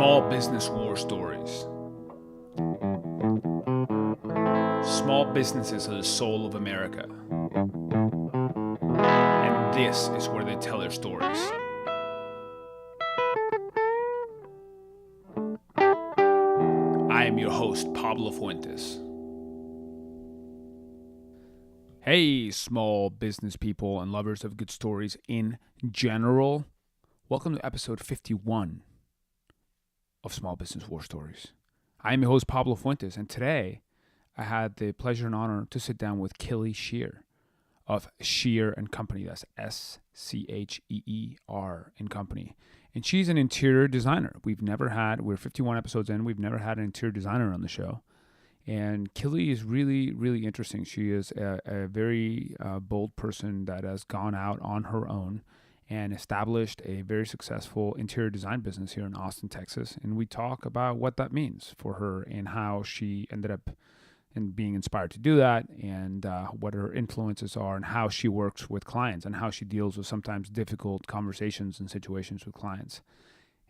Small business war stories. Small businesses are the soul of America. And this is where they tell their stories. I am your host, Pablo Fuentes. Hey, small business people and lovers of good stories in general. Welcome to episode 51 of Small Business War Stories. I am your host, Pablo Fuentes, and today I had the pleasure and honor to sit down with Killy Scheer of Scheer & Company. That's S-C-H-E-E-R and Company. And she's an interior designer. We're 51 episodes in, we've never had an interior designer on the show. And Killy is really, really interesting. She is a very bold person that has gone out on her own and established a very successful interior design business here in Austin, Texas. And we talk about what that means for her and how she ended up being inspired to do that, and what her influences are, and how she works with clients, and how she deals with sometimes difficult conversations and situations with clients.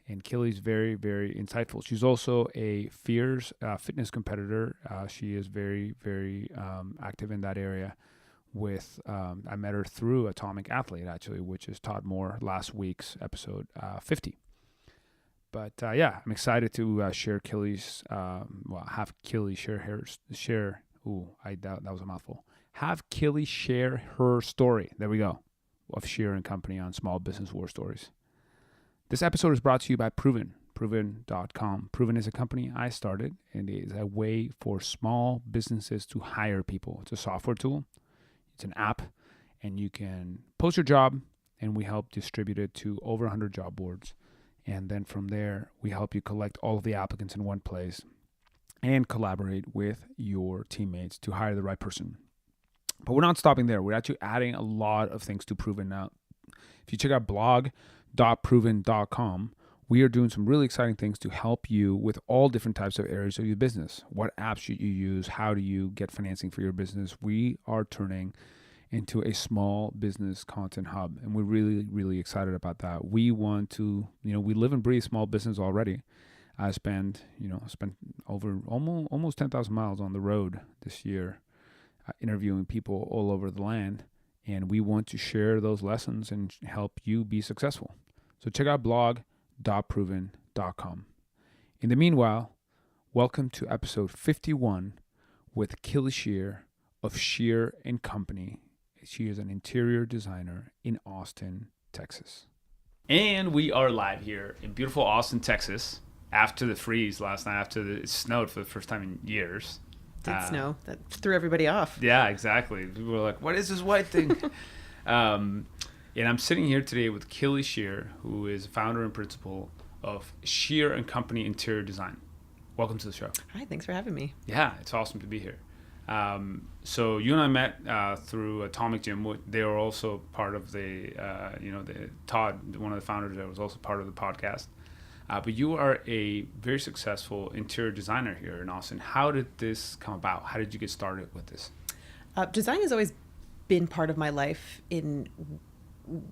And Killy's very, very insightful. She's also a fierce fitness competitor. She is very, very active in that area. I met her through Atomic Athlete, actually, which is Todd Moore, last week's episode 50. But I'm excited to share Killy's, have Killy share. That was a mouthful. Have Killy share her story. There we go. Of Scheer & Company on Small Business War Stories. This episode is brought to you by Proven, Proven.com. Proven is a company I started, and it is a way for small businesses to hire people. It's a software tool. It's an app, and you can post your job, and we help distribute it to over 100 job boards. And then from there, we help you collect all of the applicants in one place and collaborate with your teammates to hire the right person. But we're not stopping there. We're actually adding a lot of things to Proven now. If you check out blog.proven.com, we are doing some really exciting things to help you with all different types of areas of your business. What apps should you use? How do you get financing for your business? We are turning into a small business content hub, and we're really, really excited about that. We want to, we live and breathe small business already. I spent over almost 10,000 miles on the road this year, interviewing people all over the land, and we want to share those lessons and help you be successful. So check out blog.proven.com. In the meanwhile, welcome to episode 51 with Killy Scheer of Scheer & Company. She is an interior designer in Austin, Texas. And we are live here in beautiful Austin, Texas, after the freeze last night, after it snowed for the first time in years. It did snow. That threw everybody off. Yeah, exactly. People were like, what is this white thing? And I'm sitting here today with Killy Scheer, who is founder and principal of Scheer & Company Interior Design. Welcome to the show. Hi, thanks for having me. Yeah, it's awesome to be here. So you and I met through Atomic Gym. They were also part of the Todd, one of the founders that was also part of the podcast. But you are a very successful interior designer here in Austin. How did this come about? How did you get started with this? Design has always been part of my life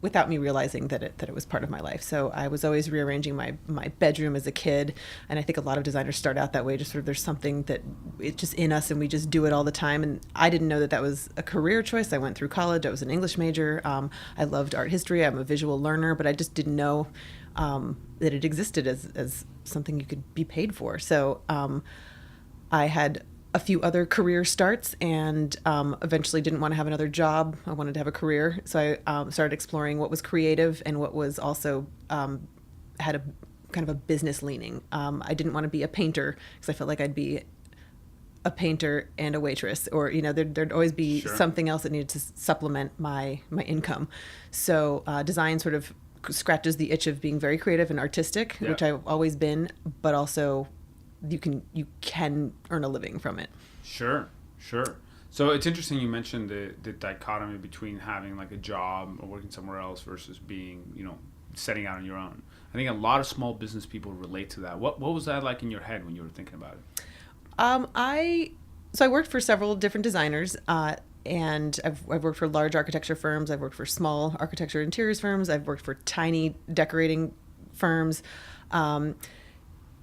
without me realizing that it was part of my life. So I was always rearranging my bedroom as a kid. And I think a lot of designers start out that way, just sort of there's something that it's just in us and we just do it all the time. And I didn't know that was a career choice. I went through college. I was an English major. I loved art history. I'm a visual learner, but I just didn't know that it existed as something you could be paid for. So I had a few other career starts and eventually didn't want to have another job. I wanted to have a career. So I started exploring what was creative and what was also had a kind of a business leaning. I didn't want to be a painter because I felt like I'd be a painter and a waitress, or there'd always be something else that needed to supplement my income. So design sort of scratches the itch of being very creative and artistic, which I've always been, but also you can earn a living from it. Sure. So it's interesting you mentioned the dichotomy between having like a job or working somewhere else versus being, setting out on your own. I think a lot of small business people relate to that. What was that like in your head when you were thinking about it? I worked for several different designers, and I've worked for large architecture firms. I've worked for small architecture interiors firms. I've worked for tiny decorating firms.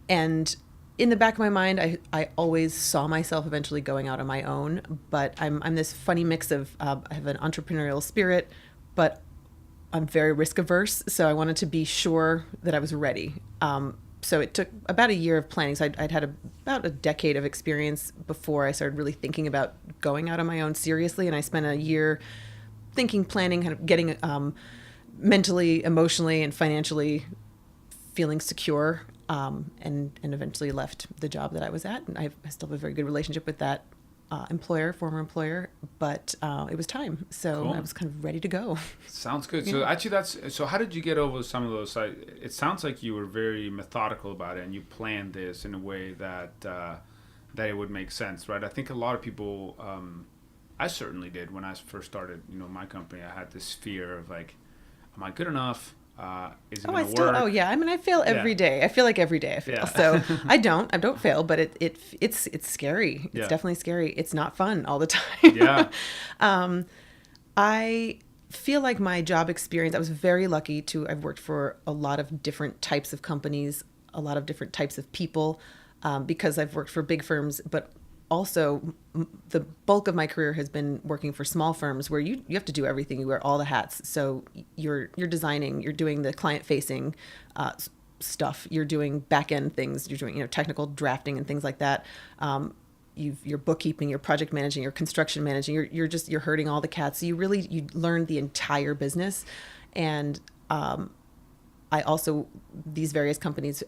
And in the back of my mind, I always saw myself eventually going out on my own, but I'm this funny mix of, I have an entrepreneurial spirit, but I'm very risk averse. So I wanted to be sure that I was ready. So it took about a year of planning. So I'd had about a decade of experience before I started really thinking about going out on my own seriously. And I spent a year thinking, planning, kind of getting mentally, emotionally, and financially feeling secure, and eventually left the job that I was at. And I still have a very good relationship with that former employer, but it was time. So Cool. I was kind of ready to go. Sounds good. So actually, so how did you get over some of those? It sounds like you were very methodical about it, and you planned this in a way that that it would make sense, right? I think a lot of people, I certainly did when I first started, my company. I had this fear of like, am I good enough? Is it going to work? Oh yeah. I mean, I fail every day. I feel like every day I fail. Yeah. So I don't fail, but it's scary. It's Yeah. definitely scary. It's not fun all the time. Yeah. I feel like my job experience, I was very lucky I've worked for a lot of different types of companies, a lot of different types of people, because I've worked for big firms, but also the bulk of my career has been working for small firms where you have to do everything. You wear all the hats. So you're designing, you're doing the client facing stuff, you're doing back end things, you're doing technical drafting and things like that. You're bookkeeping, you're project managing, you're construction managing, you're herding all the cats. So you learn the entire business. And I also, these various companies,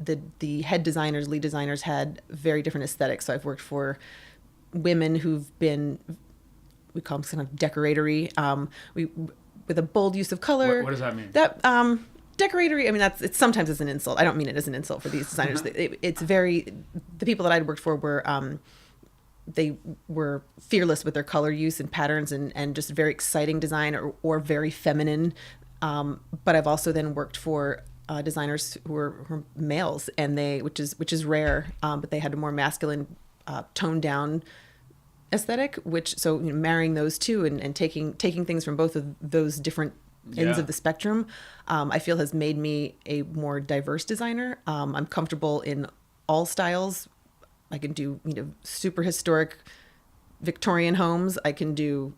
the head designers, lead designers had very different aesthetics. So I've worked for women who've been, we call them kind of decoratory, with a bold use of color. What does that mean? That decoratory, I mean, it's sometimes as an insult. I don't mean it as an insult for these designers. It's very, the people that I'd worked for were, they were fearless with their color use and patterns and just very exciting design or very feminine. But I've also then worked for designers who were males, and which is rare, but they had a more masculine, toned down aesthetic. So marrying those two and taking things from both of those different ends of the spectrum, I feel has made me a more diverse designer. I'm comfortable in all styles. I can do super historic Victorian homes. I can do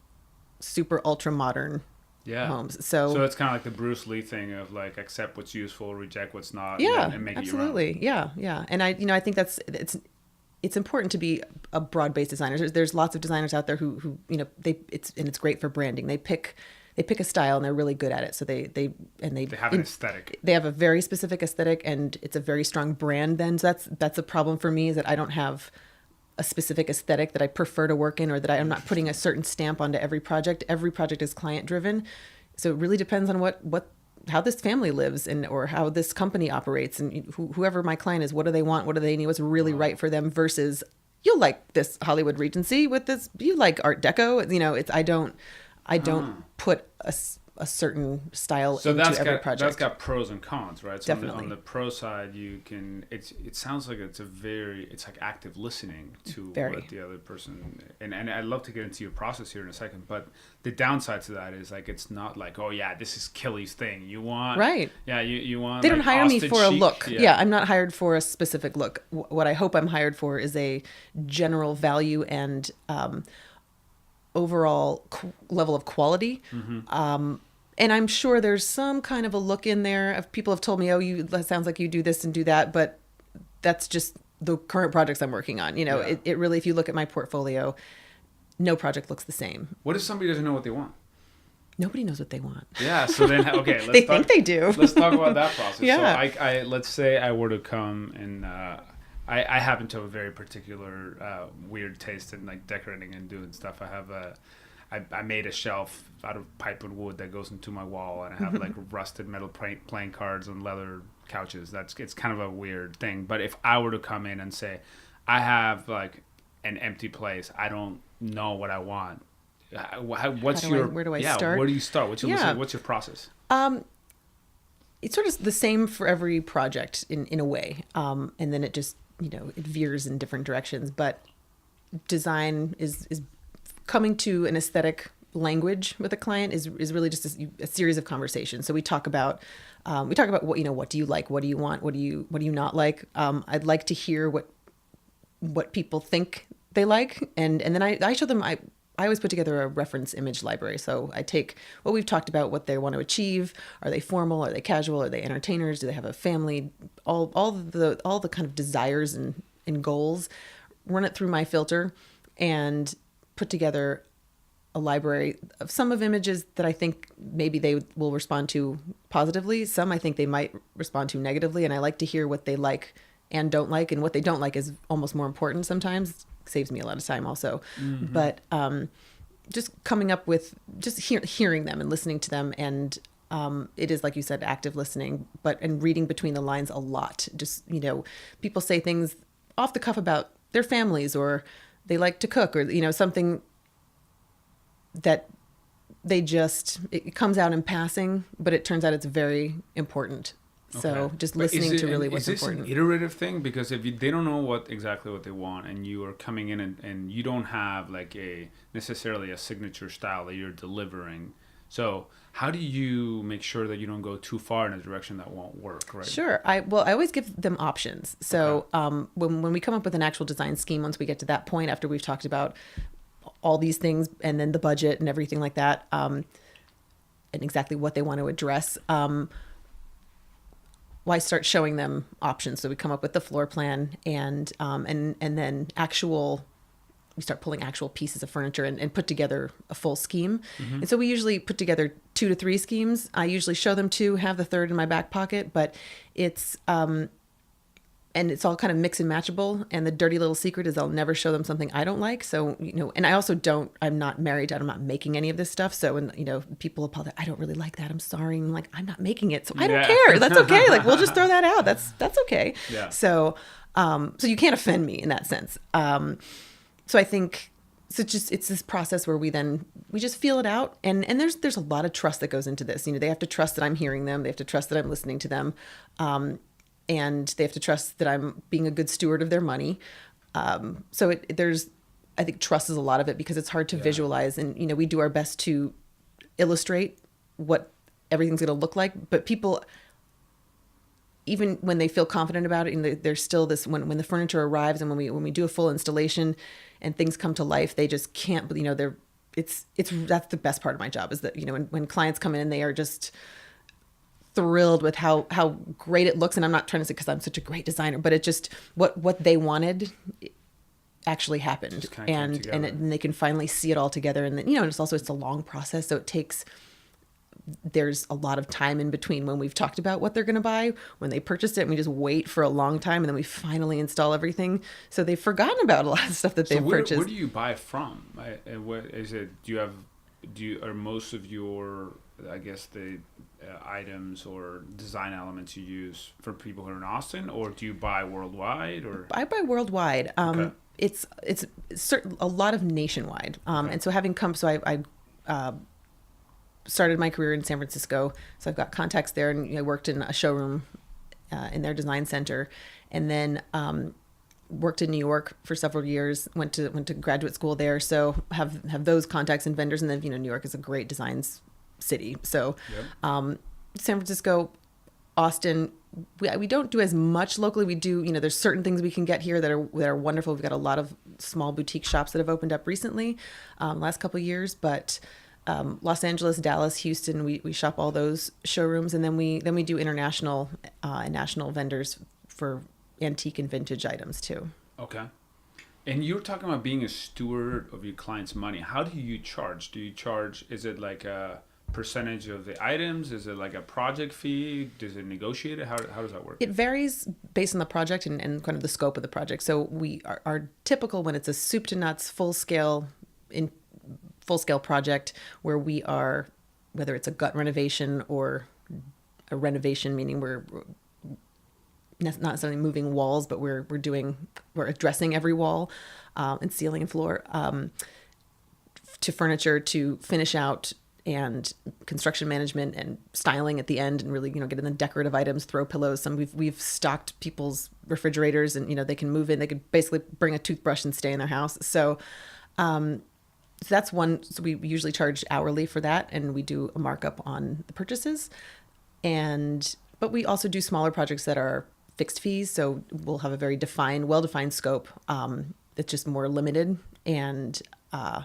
super ultra modern homes. So it's kind of like the Bruce Lee thing of like accept what's useful, reject what's not, and make absolutely. it your own. Yeah. And I think it's important to be a broad-based designer. There's lots of designers out there who it's great for branding. They pick a style and they're really good at it. So they have an aesthetic. They have a very specific aesthetic, and it's a very strong brand then. So that's a problem for me, is that I don't have a specific aesthetic that I prefer to work in, or that I'm not putting a certain stamp onto every project. Every project is client driven. So it really depends on how this family lives or how this company operates, and whoever my client is, what do they want? What do they need? What's really right for them versus you'll like this Hollywood Regency with this, you like Art Deco. I don't put a certain style into every project. That's got pros and cons, right? So Definitely. On the pro side, it sounds like it's like active listening to what the other person, and I'd love to get into your process here in a second, but the downside to that is like, it's not like, oh yeah, this is Killy's thing. You want, right. Yeah. You want, they don't hire me for a look. Yeah. I'm not hired for a specific look. What I hope I'm hired for is a general value and, overall level of quality. Mm-hmm. And I'm sure there's some kind of a look in there of people have told me, oh, that sounds like you do this and do that, but that's just the current projects I'm working on. It really, if you look at my portfolio, no project looks the same. What if somebody doesn't know what they want? Nobody knows what they want. Yeah. So then, okay, they think they do. Let's talk about that process. Yeah. So I let's say I were to come and, I happen to have a very particular weird taste in like decorating and doing stuff. I made a shelf out of pipe and wood that goes into my wall, and I have like rusted metal playing cards and leather couches. It's kind of a weird thing. But if I were to come in and say, I have like an empty place, I don't know what I want. Where do I start? Where do you start? What's your process? It's sort of the same for every project in a way, and then it just it veers in different directions. But design is coming to an aesthetic language with a client is really just a series of conversations. So we talk about what do you like, what do you want, what do you not like. I'd like to hear what people think they like, and then I show them. I always put together a reference image library. So I take what we've talked about, what they want to achieve. Are they formal? Are they casual? Are they entertainers? Do they have a family? All the kind of desires and goals. Run it through my filter and put together a library of some of images that I think maybe they will respond to positively. Some I think they might respond to negatively. And I like to hear what they like and don't like. And what they don't like is almost more important sometimes. Saves me a lot of time also. Mm-hmm. But just coming up with just hearing them and listening to them. And it is, like you said, active listening, and reading between the lines a lot. Just, people say things off the cuff about their families, or they like to cook, or, something that it comes out in passing, but it turns out it's very important. Okay. So just listening to really what's important. Is this an iterative thing? Because if they don't know exactly what they want, and you are coming in and you don't have like necessarily a signature style that you're delivering, so how do you make sure that you don't go too far in a direction that won't work, right? Sure. I always give them options. So when we come up with an actual design scheme, once we get to that point, after we've talked about all these things and then the budget and everything like that, and exactly what they want to address, I start showing them options. So we come up with the floor plan and then we start pulling actual pieces of furniture and put together a full scheme. Mm-hmm. And so we usually put together 2 to 3 schemes. I usually show them 2, have the third in my back pocket, but it's all kind of mix and matchable. And the dirty little secret is I'll never show them something I don't like. So, and I also I'm not married. I'm not making any of this stuff. So when, people apologize, I don't really like that. I'm sorry. I'm like, I'm not making it. So I don't care. That's okay. Like, we'll just throw that out. That's okay. Yeah. So you can't offend me in that sense. So I think, it's this process where we just feel it out. And there's a lot of trust that goes into this. They have to trust that I'm hearing them. They have to trust that I'm listening to them. And they have to trust that I'm being a good steward of their money. So I think trust is a lot of it, because it's hard to visualize. And, we do our best to illustrate what everything's going to look like. But people, even when they feel confident about it, and there's still this, when the furniture arrives and when we do a full installation and things come to life, they just can't, that's the best part of my job, is that, when clients come in and they are just thrilled with how great it looks. And I'm not trying to say because I'm such a great designer, but it just, what they wanted actually happened, and they can finally see it all together. And then, it's a long process. So there's a lot of time in between when we've talked about what they're going to buy, when they purchased it, and we just wait for a long time, and then we finally install everything. So they've forgotten about a lot of stuff that they've purchased. Where do you buy from? What is it? Are most of your, I guess, the items or design elements you use for people who are in Austin, or do you buy worldwide? Or I buy worldwide. Okay. It's a lot of nationwide. Okay. And so I started my career in San Francisco, so I've got contacts there, and I worked in a showroom in their design center, and then worked in New York for several years. Went to graduate school there, so have those contacts and vendors. And then New York is a great designs city. So San Francisco, Austin, we don't do as much locally. We do, there's certain things we can get here that are wonderful. We've got a lot of small boutique shops that have opened up recently, last couple of years, but Los Angeles, Dallas, Houston, we shop all those showrooms, and then we do international and national vendors for antique and vintage items too. Okay. And you're talking about being a steward of your client's money. How do you charge? Is it like a percentage of the items? Is it like a project fee? Does it negotiate it? How does that work? It varies based on the project and kind of the scope of the project. So our typical, when it's a soup to nuts full scale project, where we are, whether it's a gut renovation or a renovation, meaning we're not necessarily moving walls, but we're addressing every wall and ceiling and floor, to furniture, to finish out and construction management and styling at the end, and really, get in the decorative items, throw pillows. We've stocked people's refrigerators, and, they can move in. They could basically bring a toothbrush and stay in their house. So So that's one. So we usually charge hourly for that, and we do a markup on the purchases. But we also do smaller projects that are fixed fees. So we'll have a very well-defined scope. It's just more limited, and so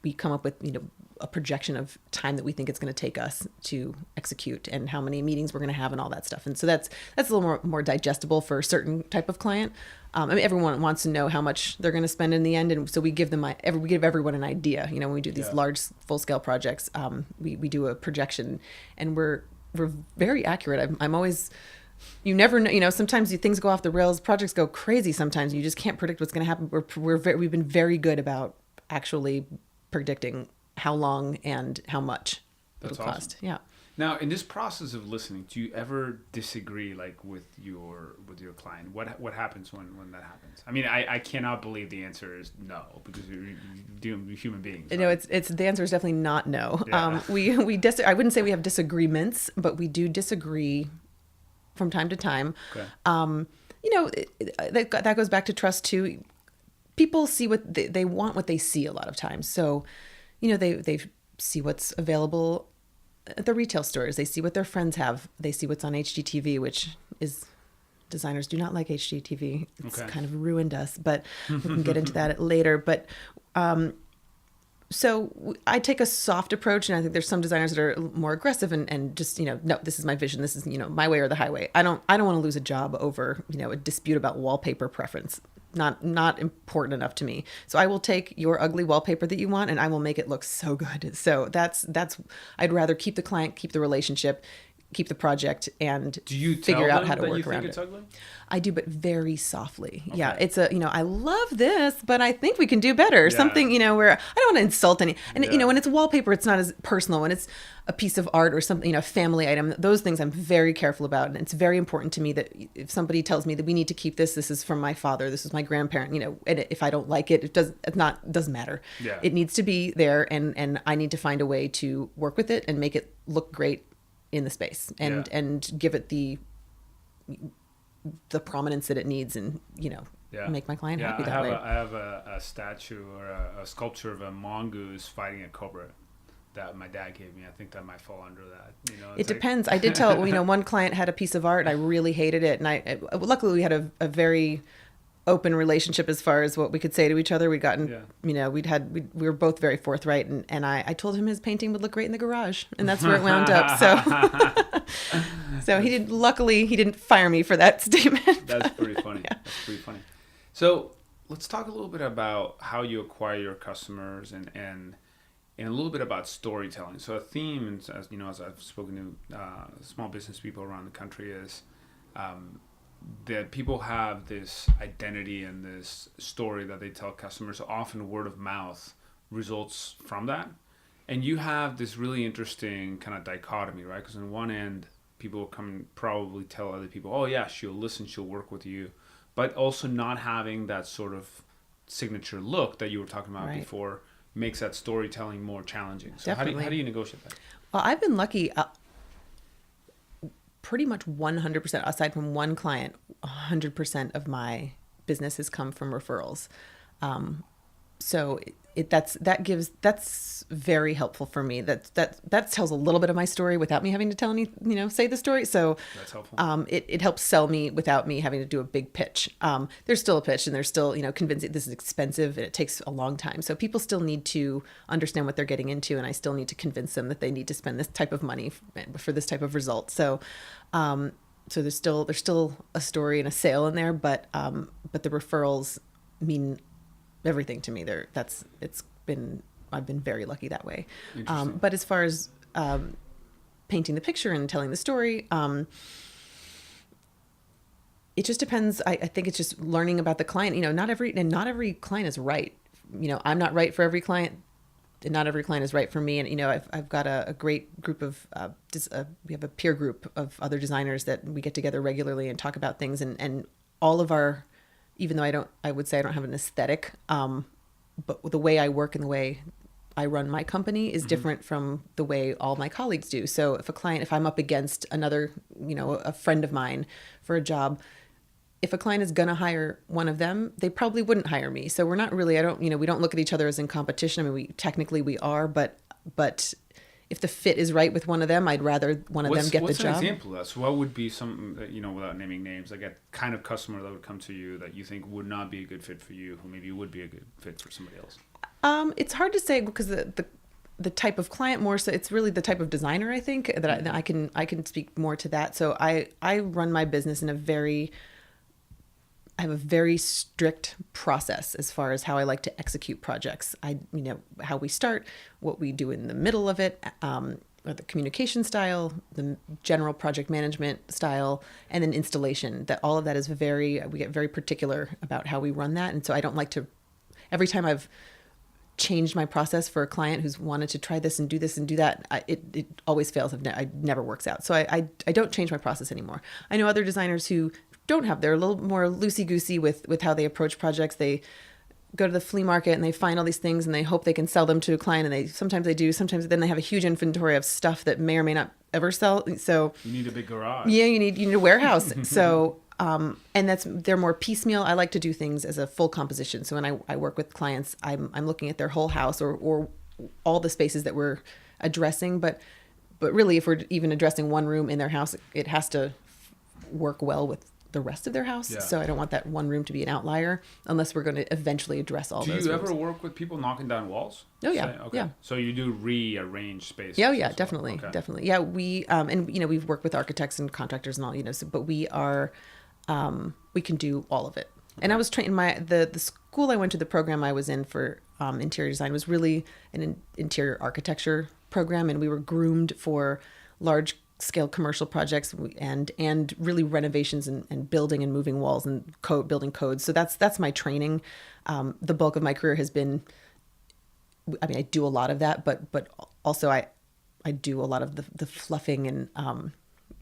we come up with a projection of time that we think it's going to take us to execute, and how many meetings we're going to have, and all that stuff. And so that's a little more digestible for a certain type of client. I mean, everyone wants to know how much they're going to spend in the end, and so we give everyone an idea. When we do these large full-scale projects, we do a projection, and we're very accurate. I'm always, you never know. Sometimes things go off the rails. Projects go crazy. Sometimes you just can't predict what's going to happen. We've been very good about actually predicting how long and how much it'll cost. Yeah. Now, in this process of listening, do you ever disagree, like with your client? What happens when that happens? I mean, I cannot believe the answer is no, because we're human beings. Right? It's the answer is definitely not no. Yeah. I wouldn't say we have disagreements, but we do disagree from time to time. Okay. That goes back to trust too. People see what they want, what they see a lot of times. So, they see what's available at the retail stores. They see what their friends have. They see what's on HGTV, which is, designers do not like HGTV. It's kind of ruined us, but we can get into that later. But so I take a soft approach, and I think there's some designers that are more aggressive and just, no, this is my vision. This is, my way or the highway. I don't want to lose a job over, a dispute about wallpaper preference. Not important enough to me. So I will take your ugly wallpaper that you want, and I will make it look so good. So that's I'd rather keep the client, keep the relationship, keep the project, and do you figure out how to that work you think around it's it. Ugly? I do, but very softly. Okay. Yeah, it's I love this, but I think we can do better. Yeah. Something, where I don't want to insult any. And Yeah. when it's wallpaper, it's not as personal. When it's a piece of art or something, a family item, those things I'm very careful about. And it's very important to me that if somebody tells me that we need to keep this is from my father, this is my grandparent, and if I don't like it, doesn't matter. Yeah. It needs to be there, and I need to find a way to work with it and make it look great in the space, and give it the prominence that it needs, and make my client happy that way. I have a statue or a sculpture of a mongoose fighting a cobra that my dad gave me. I think that might fall under that. It depends. I did tell one client had a piece of art and I really hated it, and luckily we had a very open relationship as far as what we could say to each other. We'd gotten, we were both very forthright, and I told him his painting would look great in the garage, and that's where it wound up. So luckily he didn't fire me for that statement. That's pretty funny. Yeah. That's pretty funny. So let's talk a little bit about how you acquire your customers and a little bit about storytelling. So a theme, and as I've spoken to small business people around the country, is that people have this identity and this story that they tell customers. Often word of mouth results from that. And you have this really interesting kind of dichotomy, right? Because on one end, people come probably tell other people, oh yeah, she'll listen, she'll work with you. But also not having that sort of signature look that you were talking about before makes that storytelling more challenging. So how do you negotiate that? Well, I've been lucky. Pretty much 100%, aside from one client, 100% of my business has come from referrals. So that's very helpful for me. That tells a little bit of my story without me having to tell say the story. So that's helpful. It helps sell me without me having to do a big pitch. There's still a pitch, and there's still convincing this is expensive and it takes a long time. So people still need to understand what they're getting into, and I still need to convince them that they need to spend this type of money for this type of result. So there's still a story and a sale in there, but the referrals mean everything to me. I've been very lucky that way. But as far as painting the picture and telling the story, it just depends. I think it's just learning about the client. Not every client is right. I'm not right for every client, and not every client is right for me. And I've got a great group of we have a peer group of other designers that we get together regularly and talk about things, and all of our, even though I would say I don't have an aesthetic, but the way I work and the way I run my company is different from the way all my colleagues do. So if I'm up against another, a friend of mine for a job, if a client is going to hire one of them, they probably wouldn't hire me. So we're not really, we don't look at each other as in competition. I mean, we are, but if the fit is right with one of them, I'd rather one of them get the job. What's an example of that? So what would be some, without naming names, like a kind of customer that would come to you that you think would not be a good fit for you, who maybe would be a good fit for somebody else? It's hard to say because the type of client more so it's really the type of designer I think that I can speak more to that. So I run my business in I have a very strict process as far as how I like to execute projects. How we start, what we do in the middle of it, or the communication style, the general project management style, and then installation. That all of that is we get very particular about how we run that. And so I don't like to, every time I've changed my process for a client who's wanted to try this and do that, it always fails. It never works out. So I don't change my process anymore. I know other designers who they're a little more loosey-goosey with how they approach projects. They go to the flea market and they find all these things and they hope they can sell them to a client, and sometimes they do. Sometimes then they have a huge inventory of stuff that may or may not ever sell. So you need a big garage. Yeah, you need a warehouse. So and they're more piecemeal. I like to do things as a full composition. So when I work with clients, I'm looking at their whole house or all the spaces that we're addressing. But really, if we're even addressing one room in their house, it has to work well with the rest of their house. Yeah. So I don't want that one room to be an outlier unless we're going to eventually address all those rooms. Do you ever work with people knocking down walls? Oh yeah. Okay. Yeah. So you do rearrange spaces? Yeah, yeah, definitely. Okay. Definitely. Yeah. We, and we've worked with architects and contractors and all, but we are, we can do all of it. Okay. And I was trained the school I went to, the program I was in for interior design was really an interior architecture program. And we were groomed for large scale commercial projects and really renovations and building and moving walls and building codes. So that's my training. The bulk of my career has been, I do a lot of that, but also I do a lot of the fluffing and,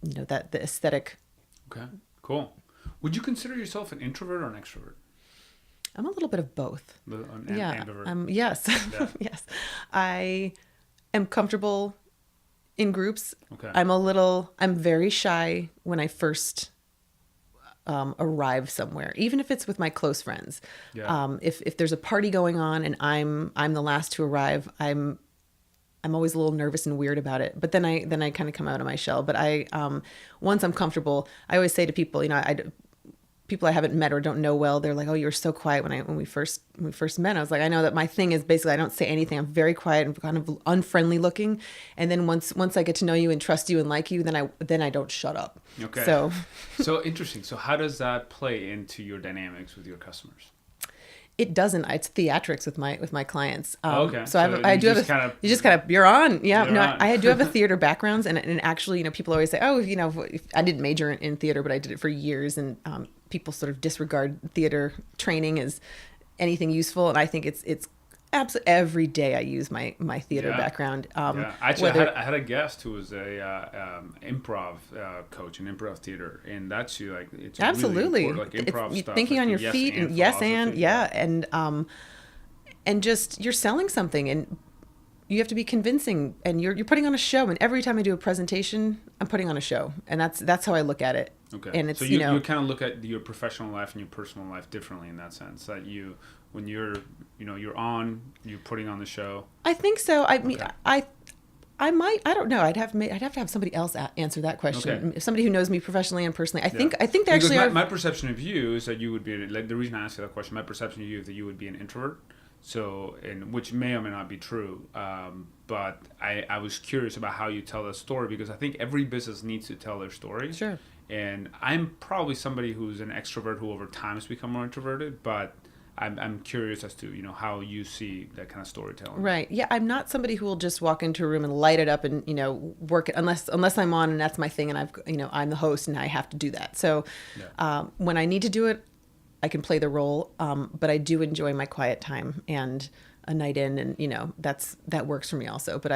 that the aesthetic. Okay, cool. Would you consider yourself an introvert or an extrovert? I'm a little bit of both. Ambivert. Yes. Yeah. Yes. I am comfortable in groups. Okay. I'm very shy when I first arrive somewhere, even if it's with my close friends. Yeah. If there's a party going on and I'm the last to arrive, I'm always a little nervous and weird about it. But then I kind of come out of my shell. But once I'm comfortable, I always say to people, people I haven't met or don't know well, they're like, "Oh, you were so quiet when we first met." I was like, "I know that my thing is basically I don't say anything. I'm very quiet and kind of unfriendly looking. And then once I get to know you and trust you and like you, then I don't shut up." Okay. So interesting. So how does that play into your dynamics with your customers? It doesn't. It's theatrics with my clients. Okay. So you're on. Yeah. I do have a theater background, and actually, people always say, "Oh, I didn't major in theater, but I did it for years." And people sort of disregard theater training as anything useful, and I think it's absolutely every day I use my theater background. Actually, I had a guest who was a improv coach in improv theater, and that's it's absolutely really important, like improv stuff, thinking on your feet and yes and and just you're selling something and you have to be convincing and you're putting on a show, and every time I do a presentation I'm putting on a show, and that's how I look at it. Okay. And it's so you kind of look at your professional life and your personal life differently in that sense, that when you're putting on the show. I think so. I mean, okay. I don't know. I'd have to have somebody else answer that question. Okay. Somebody who knows me professionally and personally. I think they because actually my perception of you is that you would be the reason I asked you that question. My perception of you is that you would be an introvert. So, and which may or may not be true. But I was curious about how you tell that story, because I think every business needs to tell their story. Sure. And I'm probably somebody who's an extrovert who over time has become more introverted, but I'm curious as to how you see that kind of storytelling. Right. Yeah. I'm not somebody who will just walk into a room and light it up and work it unless I'm on and that's my thing and I'm the host and I have to do that. So when I need to do it, I can play the role. But I do enjoy my quiet time and a night in, and that works for me also. But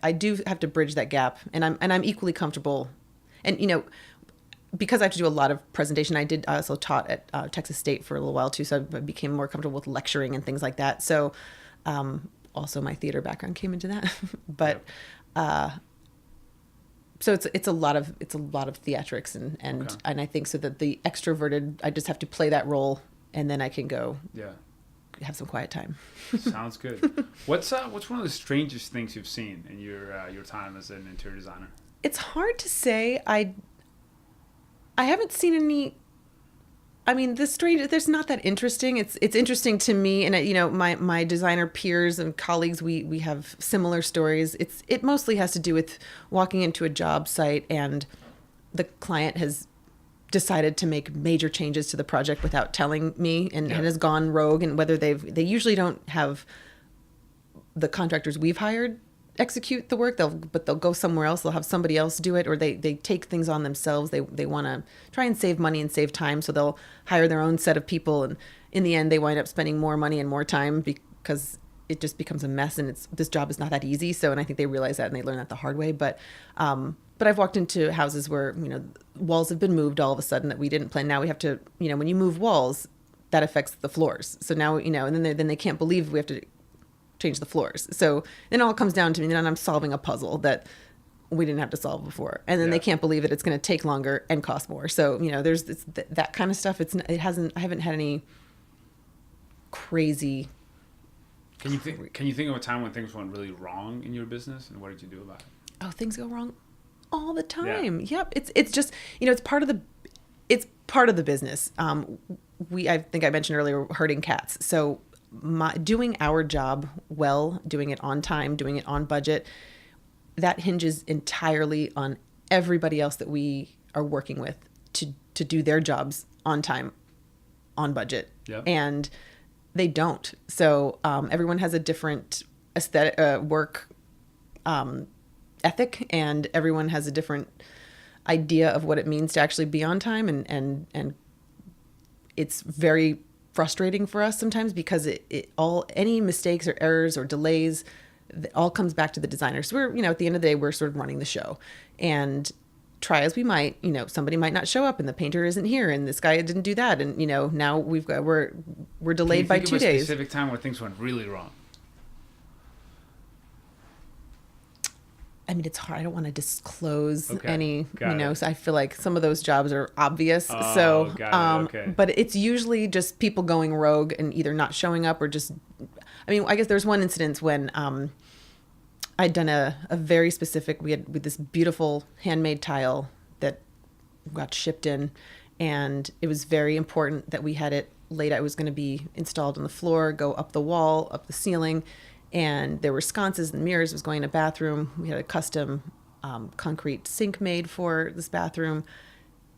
I do have to bridge that gap, and I'm equally comfortable, and because I have to do a lot of presentation. I also taught at Texas State for a little while too, so I became more comfortable with lecturing and things like that. So also my theater background came into that. But So it's a lot of theatrics and Okay. and I think so that the extroverted, I just have to play that role and then I can go Yeah. have some quiet time. Sounds good. What's one of the strangest things you've seen in your time as an interior designer? It's hard to say. I haven't seen any. I mean, there's not that interesting. It's interesting to me, and my designer peers and colleagues, we have similar stories. It mostly has to do with walking into a job site and the client has decided to make major changes to the project without telling me and has gone rogue, and whether they usually don't have the contractors we've hired execute the work, but they'll go somewhere else, they'll have somebody else do it, or they take things on themselves. They want to try and save money and save time, so they'll hire their own set of people, and in the end they wind up spending more money and more time because it just becomes a mess, and this job is not that easy. So, and I think they realize that and they learn that the hard way. But I've walked into houses where walls have been moved all of a sudden that we didn't plan. Now we have to, when you move walls, that affects the floors. So now and then they can't believe we have to change the floors. So then it all comes down to me, and I'm solving a puzzle that we didn't have to solve before, and then they can't believe that it's going to take longer and cost more. So there's that kind of stuff. I haven't had any crazy. Can you think of a time when things went really wrong in your business, and what did you do about it? Oh, things go wrong all the time. Yeah. Yep. It's just it's part of the business. I think I mentioned earlier, herding cats. So doing our job well, doing it on time, doing it on budget, that hinges entirely on everybody else that we are working with to do their jobs on time, on budget. Yep. And they don't. So everyone has a different aesthetic work ethic, and everyone has a different idea of what it means to actually be on time, and it's very frustrating for us sometimes because any mistakes or errors or delays, it all comes back to the designers. So we're at the end of the day, we're sort of running the show, and try as we might, somebody might not show up, and the painter isn't here, and this guy didn't do that, and now we're delayed by 2 days. Can you think of a specific time where things went really wrong? I mean, it's hard. I don't want to disclose any, Got it. So I feel like some of those jobs are obvious. Oh, so, got it. Okay. But it's usually just people going rogue and either not showing up or just, I guess there's one incident when I'd done a very specific, we had this beautiful handmade tile that got shipped in, and it was very important that we had it laid out. It was going to be installed on the floor, go up the wall, up the ceiling. And there were sconces and mirrors. It was going in a bathroom. We had a custom concrete sink made for this bathroom.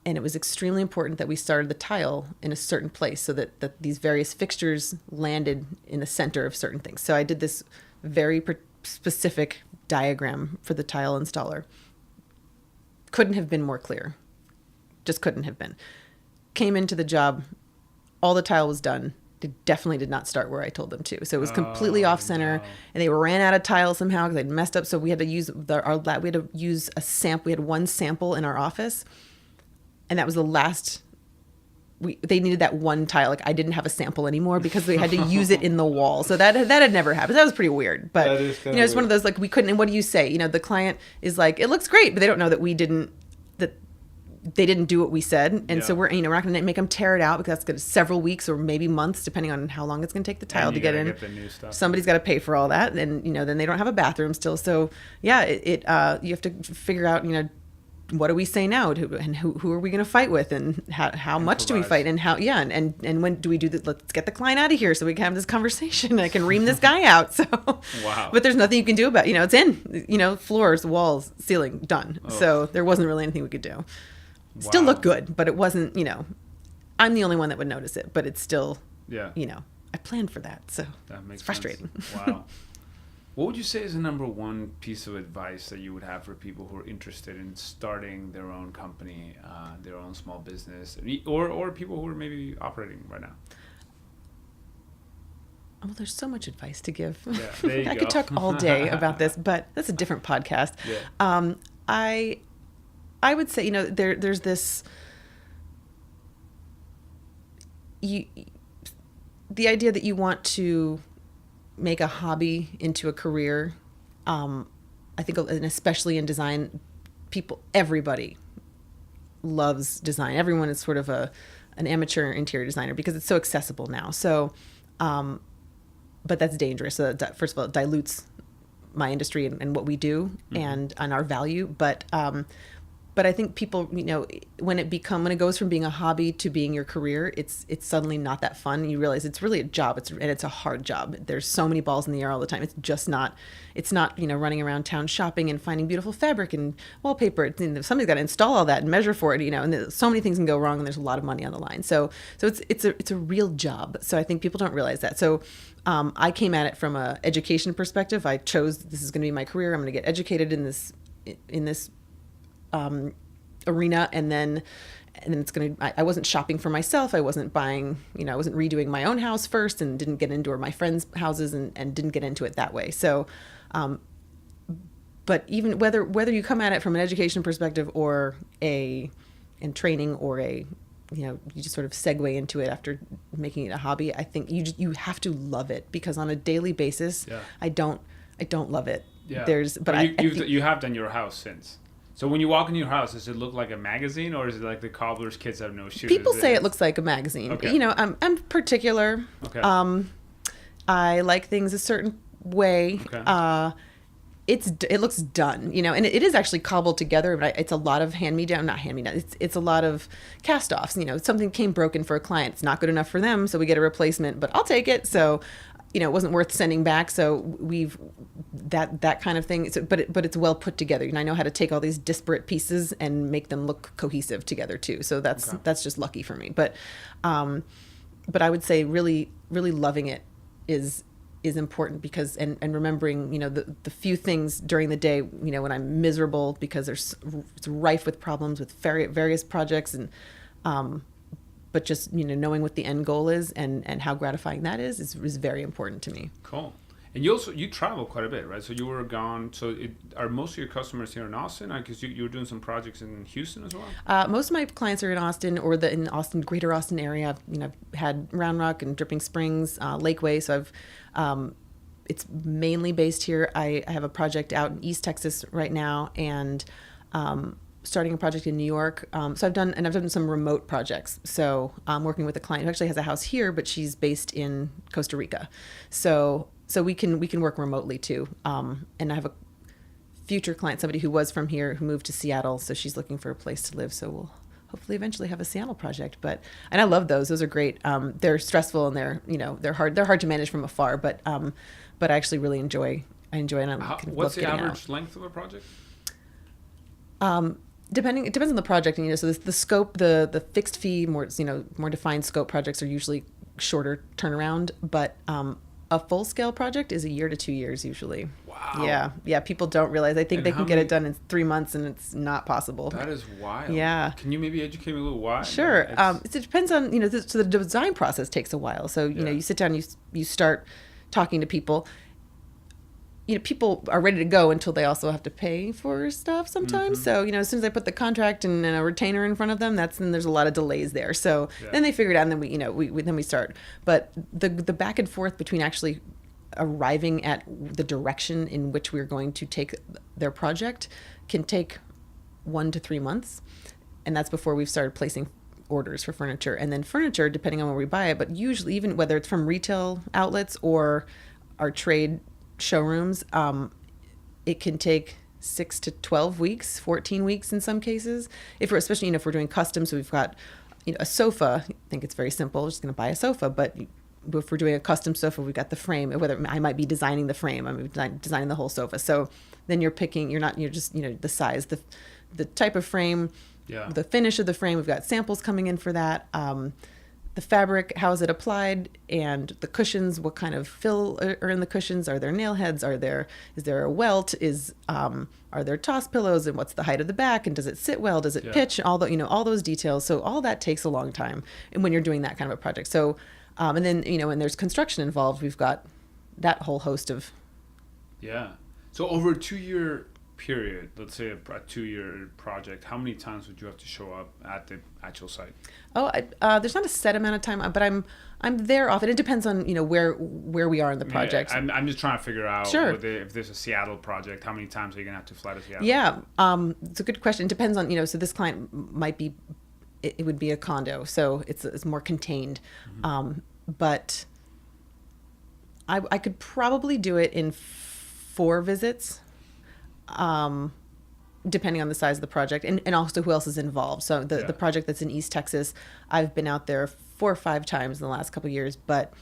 And it was extremely important that we started the tile in a certain place so that these various fixtures landed in the center of certain things. So I did this very specific diagram for the tile installer. Couldn't have been more clear. Just couldn't have been. Came into the job. All the tile was done. It definitely did not start where I told them to. So it was completely off center, and they ran out of tile somehow because they'd messed up. So we had to use a sample. We had one sample in our office, and that was the last. They needed that one tile. Like, I didn't have a sample anymore because they had to use it in the wall. So that had never happened. That was pretty weird. But it's one of those, like, we couldn't. And what do you say? The client is like, it looks great, but they don't know that they didn't do what we said. And so we're not going to make them tear it out because that's going to several weeks or maybe months, depending on how long it's going to take the tile to get in. The new stuff. Somebody's got to pay for all that. And, then they don't have a bathroom still. So you have to figure out, what do we say now? And who are we going to fight with? And how much do we fight? And how, and when do we do that? Let's get the client out of here so we can have this conversation. I can ream this guy out. So, wow. But there's nothing you can do about it. It's in, floors, walls, ceiling, done. Oh. So there wasn't really anything we could do. Still looked good, but it wasn't, I'm the only one that would notice it, but it's still, I planned for that. So that makes it's frustrating. Wow. What would you say is the number one piece of advice that you would have for people who are interested in starting their own company, their own small business, or people who are maybe operating right now? Well, there's so much advice to give. Yeah, there you I go. could talk all day about this, but that's a different podcast. Yeah. I would say, there's this, the idea that you want to make a hobby into a career. I think, and especially in design, everybody loves design. Everyone is sort of an amateur interior designer because it's so accessible now. So, but that's dangerous. So that, first of all, it dilutes my industry and what we do and our value. But I think people, when it goes from being a hobby to being your career, it's suddenly not that fun. You realize it's really a job. It's a hard job. There's so many balls in the air all the time. It's not running around town shopping and finding beautiful fabric and wallpaper. Somebody's got to install all that and measure for it, and so many things can go wrong, and there's a lot of money on the line. So it's a real job. So I think people don't realize that. So I came at it from a education perspective. I chose, this is going to be my career. I'm going to get educated in this arena, and then I wasn't shopping for myself. I wasn't buying, I wasn't redoing my own house first, and didn't get into my friends' houses and didn't get into it that way. So, but even whether you come at it from an education perspective or in training, or you just sort of segue into it after making it a hobby, I think you have to love it, because on a daily basis, I don't love it. Yeah. But you have done your house since. So when you walk into your house, does it look like a magazine, or is it like the cobbler's kids have no shoes? People say it looks like a magazine. Okay. I'm particular. Okay. I like things a certain way. Okay. It looks done, and it is actually cobbled together, but it's a lot of not hand-me-down. It's a lot of cast-offs. Something came broken for a client. It's not good enough for them, so we get a replacement, but I'll take it. So, it wasn't worth sending back. So we've that kind of thing. So, but it's well put together. I know how to take all these disparate pieces and make them look cohesive together too. So that's just lucky for me. But I would say really, really loving it is important, because and remembering the few things during the day when I'm miserable because it's rife with problems with various projects, and but just knowing what the end goal is and how gratifying that is very important to me. Cool. And you travel quite a bit, right? So you were gone. So are most of your customers here in Austin? Because you were doing some projects in Houston as well. Most of my clients are in Austin, or in Austin, greater Austin area. I've had Round Rock and Dripping Springs, Lakeway. So it's mainly based here. I have a project out in East Texas right now, and starting a project in New York. So I've done some remote projects. So I'm working with a client who actually has a house here, but she's based in Costa Rica. So we can work remotely too. And I have a future client, somebody who was from here, who moved to Seattle. So she's looking for a place to live. So we'll hopefully eventually have a Seattle project. And I love those. Those are great. They're stressful, and they're hard to manage from afar, but I actually really enjoy it. And what's the average length of a project? It depends on the project, and so the scope, the fixed fee, more defined scope projects are usually shorter turnaround, but a full scale project is 1 year to 2 years usually. Wow. Yeah. People don't realize. I think they can get it done in 3 months, and it's not possible. That is wild. Yeah. Can you maybe educate me a little why? Sure. It depends on so the design process takes a while. So you sit down, you start talking to people. People are ready to go until they also have to pay for stuff sometimes. Mm-hmm. So, as soon as I put the contract and a retainer in front of them, then there's a lot of delays there. So then they figure it out, and then we start. But the back and forth between actually arriving at the direction in which we're going to take their project can take 1 to 3 months. And that's before we've started placing orders for furniture. And then furniture, depending on where we buy it, but usually even whether it's from retail outlets or our trade showrooms, it can take 6 to 12 weeks, 14 weeks in some cases. Especially if we're doing custom, so we've got a sofa. I think it's very simple. We're just going to buy a sofa, but if we're doing a custom sofa, we've got the frame. Whether I might be designing the frame, I'm designing the whole sofa. So then you're just the size, the type of frame, the finish of the frame. We've got samples coming in for that. The fabric, how is it applied, and the cushions, what kind of fill are in the cushions? Are there nail heads? Is there a welt? Are there toss pillows, and what's the height of the back, and does it sit well? Does it pitch? All those details. So all that takes a long time, and when you're doing that kind of a project. So, and then when there's construction involved, we've got that whole host of. Yeah. So over a 2-year period, let's say a 2-year project, how many times would you have to show up at the actual site? There's not a set amount of time, but I'm there often. It depends on where we are in the project. I'm just trying to figure out Sure. if there's a Seattle project, how many times are you gonna have to fly to Seattle? Yeah, it's a good question. It depends on so this client might be, it would be a condo, so it's more contained, but I could probably do it in 4 visits. Depending on the size of the project and also who else is involved. So the project that's in East Texas, I've been out there 4 or 5 times in the last couple of years, but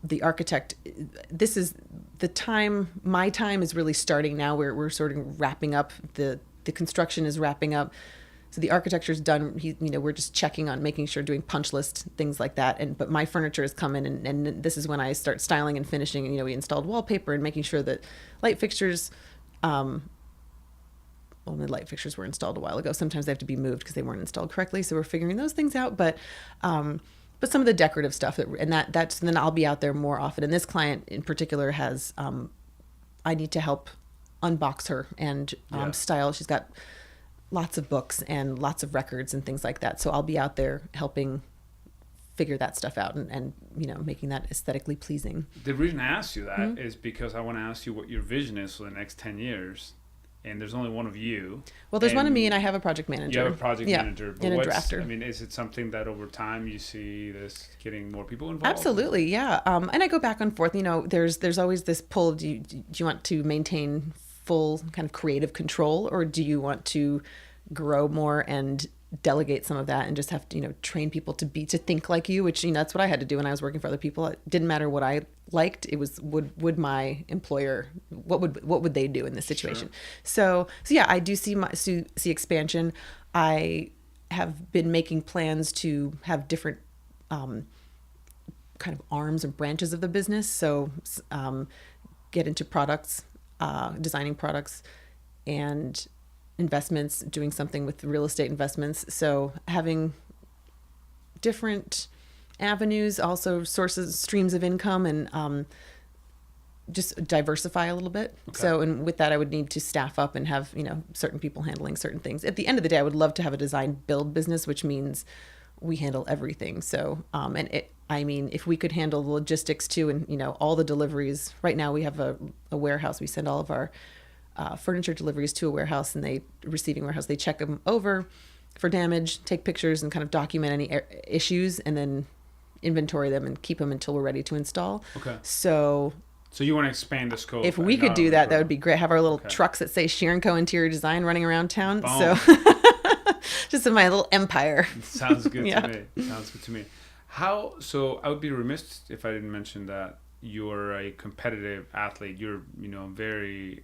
the architect, this is the time, my time is really starting now. We're sort of wrapping up, the construction is wrapping up. So the architecture's done. We're just checking on making sure, doing punch list, things like that. But my furniture has come in, and this is when I start styling and finishing. And we installed wallpaper and making sure that light fixtures. Well, the light fixtures were installed a while ago. Sometimes they have to be moved because they weren't installed correctly. So we're figuring those things out. But some of the decorative stuff and then I'll be out there more often. And this client in particular has, I need to help unbox her and style. She's got lots of books and lots of records and things like that. So I'll be out there helping figure that stuff out and making that aesthetically pleasing. The reason I asked you that is because I want to ask you what your vision is for the next 10 years. And there's only one of you. Well, there's one of me, and I have a project manager. You have a project manager. But and a drafter. I mean, is it something that over time you see this getting more people involved? Absolutely, yeah. And I go back and forth. There's always this pull. Do you want to maintain full kind of creative control, or do you want to grow more and delegate some of that and just have to train people to think like you, which that's what I had to do when I was working for other people. It didn't matter what I liked. It was would my employer, what would they do in this situation? Sure. So yeah, I do see expansion. I have been making plans to have different kind of arms and branches of the business. So get into products, designing products, and investments, doing something with real estate investments. So having different avenues, also streams of income, and just diversify a little bit. Okay. So, and with that, I would need to staff up and have, certain people handling certain things. At the end of the day, I would love to have a design build business, which means we handle everything. So, if we could handle the logistics too, and, all the deliveries. Right now we have a warehouse. We send all of our furniture deliveries to a warehouse, and receiving warehouse, they check them over for damage, take pictures, and kind of document any issues, and then inventory them and keep them until we're ready to install. Okay. So you want to expand the scope? If we could do that, that would be great. Have our little trucks that say Scheer & Co. Interior Design running around town. Boom. So just in my little empire. Sounds good to me. Sounds good to me. So I would be remiss if I didn't mention that you're a competitive athlete. You're, very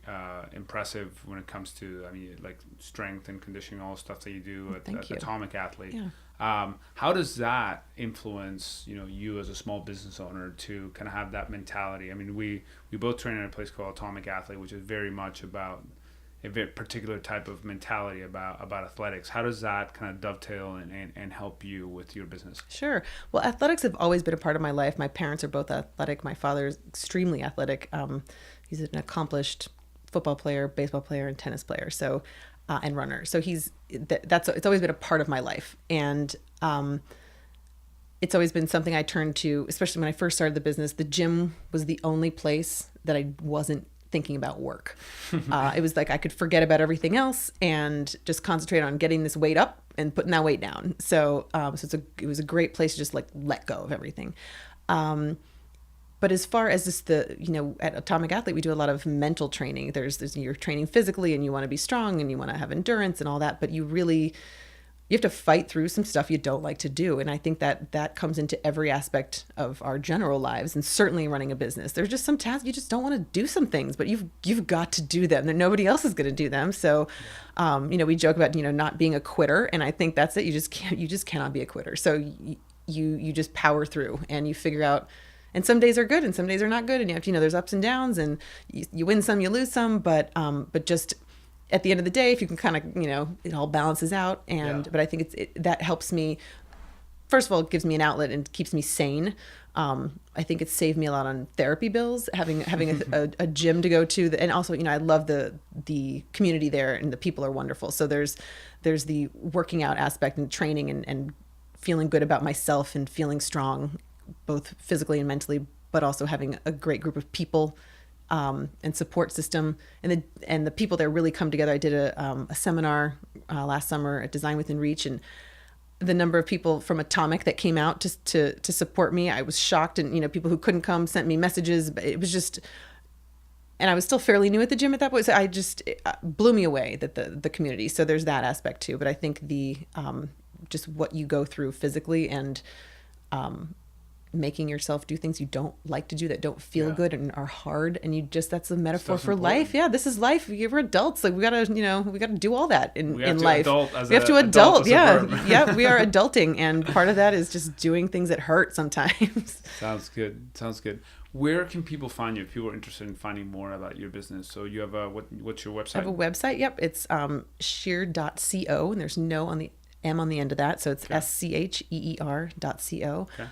impressive when it comes to, like strength and conditioning, all the stuff that you do at Atomic Athlete. Yeah. How does that influence, you as a small business owner to kind of have that mentality? I mean, we both train in a place called Atomic Athlete, which is very much about a very particular type of mentality about athletics. How does that kind of dovetail and help you with your business? Sure. Well, athletics have always been a part of my life. My parents are both athletic. My father's extremely athletic. He's an accomplished football player, baseball player, and tennis player. So, and runner. So it's always been a part of my life. And it's always been something I turned to, especially when I first started the business. The gym was the only place that I wasn't thinking about work. It was like I could forget about everything else and just concentrate on getting this weight up and putting that weight down. So, it was a great place to just like let go of everything. But as far as just at Atomic Athlete, we do a lot of mental training. There's you're training physically, and you want to be strong, and you want to have endurance and all that, but you have to fight through some stuff you don't like to do. And I think that comes into every aspect of our general lives, and certainly running a business. There's just some tasks you just don't want to do some things, but you've got to do them. Nobody else is going to do them. So, we joke about, not being a quitter. And I think that's it. You just cannot be a quitter. So you just power through, and you figure out, and some days are good and some days are not good. And you have to, there's ups and downs, and you win some, you lose some, but just at the end of the day, if you can kind of, it all balances out. But I think that helps me first of all, it gives me an outlet and keeps me sane. I think it's saved me a lot on therapy bills, having a gym to go to, and also, I love the community there, and the people are wonderful. So there's the working out aspect and training and feeling good about myself and feeling strong, both physically and mentally, but also having a great group of people and support system, and the people there really come together. I did a seminar last summer at Design Within Reach, and the number of people from Atomic that came out to support me, I was shocked. And people who couldn't come sent me messages. But it was just, and I was still fairly new at the gym at that point, so it blew me away that the community. So there's that aspect too. But I think the just what you go through physically and making yourself do things you don't like to do, that don't feel good and are hard, and that's a metaphor for life. Yeah, this is life. We're adults. Like we gotta do all that in life. We have to adult. Yeah, we are adulting, and part of that is just doing things that hurt sometimes. Sounds good. Where can people find you if people are interested in finding more about your business? So you have what's your website? I have a website. Yep, it's scheer.co, and there's no on the M on the end of that, so it's scheer.co. Okay.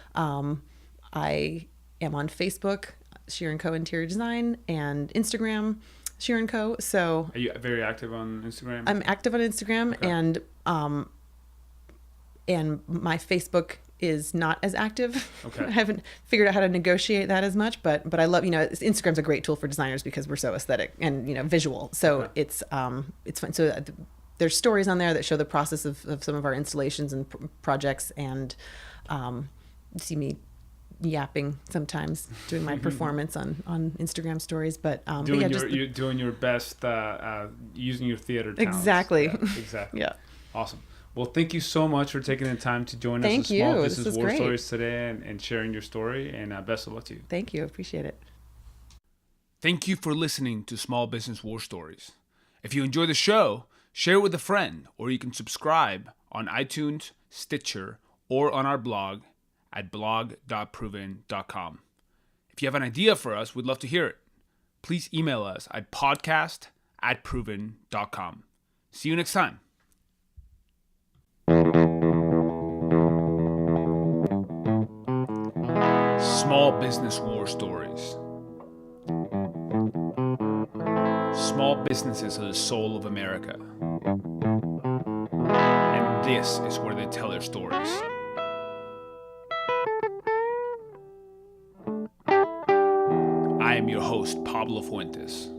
I am on Facebook, Scheer & Co. Interior Design, and Instagram, Scheer & Co. So are you very active on Instagram? I'm active on Instagram, okay. And my Facebook is not as active. Okay. I haven't figured out how to negotiate that as much, but I love, Instagram's a great tool for designers because we're so aesthetic and visual. So okay. It's fun. So there's stories on there that show the process of some of our installations and projects, and see me yapping sometimes, doing my performance on Instagram stories, but you're doing your best, using your theater talents. Exactly. Yeah, exactly. Yeah. Awesome. Well, thank you so much for taking the time to join us with Small Business War Stories today and sharing your story, and best of luck to you. Thank you. Appreciate it. Thank you for listening to Small Business War Stories. If you enjoy the show, share it with a friend, or you can subscribe on iTunes, Stitcher, or on our blog at blog.proven.com. If you have an idea for us, we'd love to hear it. Please email us at podcast@proven.com. See you next time. Small Business War Stories. Small businesses are the soul of America. And this is where they tell their stories. I am your host, Pablo Fuentes.